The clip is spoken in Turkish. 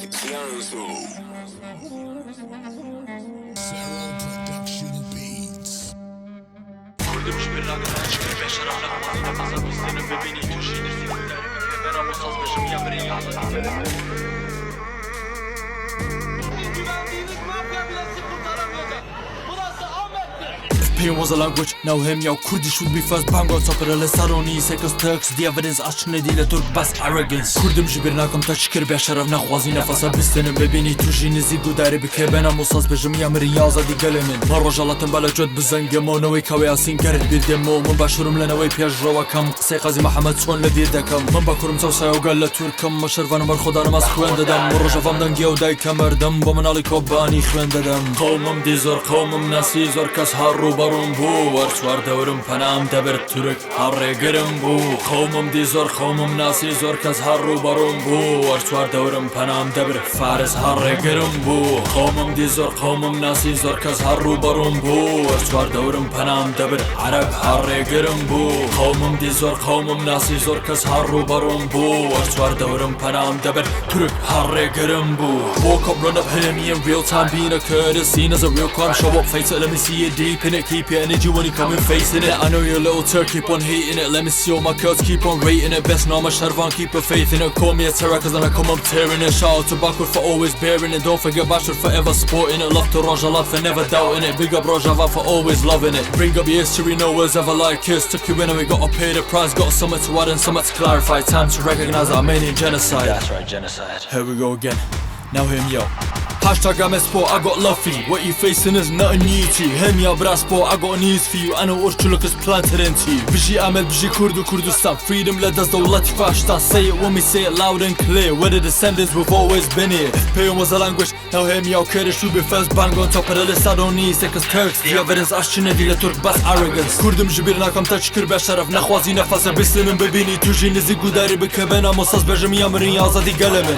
Kurdim bir rakıdan çıkır beş arafla kumazına fazla bizlerin bebeğini tuşini filmler ben ama saz beşim yamirin yazdı Güvendiğiniz mafya bile sizi kurtaramayacak. Burası Ahmet'tir. Pain was a language, now him yo Kurdish would be first bang on top of the list. I don't need seconds Turks, the evidence aşkına değil Türk bas arrogance. Kurdim bir nakam taşkir be şeref nakhwazi nefasa bistenim bebini tujini zigu dari bike ben amosaz bejim yamirin yazadi gelemin marojalatın bala cöd bizengem o novi kavi asin gerit bildim mo من باشورم لنوی پیش رو کم سیقازی محمد چون لبیر دکم من باکورم توسعه و گل ترکم مشروانم بر خودم از خوان دادم مروجفم دنگی و دای کمردم با من علی کبانی خوان دادم قومم دیزور قومم نسی زور کس هر رو برون بو ورچوار دورم پنام دبر ترک هر گرم بو قومم دیزور قومم نسی زور کس هر رو برون بو ورچوار دورم پنام دبر فارس هر گرم بو قومم دیزور قومم نسی زور کس هر رو برون بو ورچوار دورم پنام دبر عرب هر گرم بو قومم دیزور قومم نسی زور کس هر رو برون بو ورچوار دورم پنام دبر ترک هر گرم بو woke up run up hear me in real time being a Kurd is seen as a real crime show up face it let me see you deep in it keep your energy when you come in facing it I know you're a little Turk keep on hating it let me see all my Kurds keep on rating it best know my Sharvan keep a faith in it call me a terror cause when I come I'm tearing it shout out to Bakur for always bearing it don't forget Bashar forever sporting it love to Rajalat for never doubting it big up Rojava for always loving it bring up your history no words ever like kiss took you in and we gotta pay the price got something to add and something to clarify time to recognize Armenian genocide That's right, genocide. here we go again now him yo Hashtag I'm a sport, I got love for you. What you facing is nothing new to you. Him ya bra sport, I got news for you. I know urçuluk is planted into you. Biji Ahmed, biji Kurdu, Kurdistan. Freedom led us devleti faştan. Say it when we say it loud and clear. We're the descendants, we've always been here. Pain was a language, now him ya Kurdish should be first bang on top of the list. I don't need seconds Turks. The evidence aşçına değil Türk bas arrogance. Kurdim bir nakam taşkır be şeref. Nakhwazi nefasa bislenin bebini. Tujini zigu dari bike ben amosaz bejim yamirin yazadi gelemin.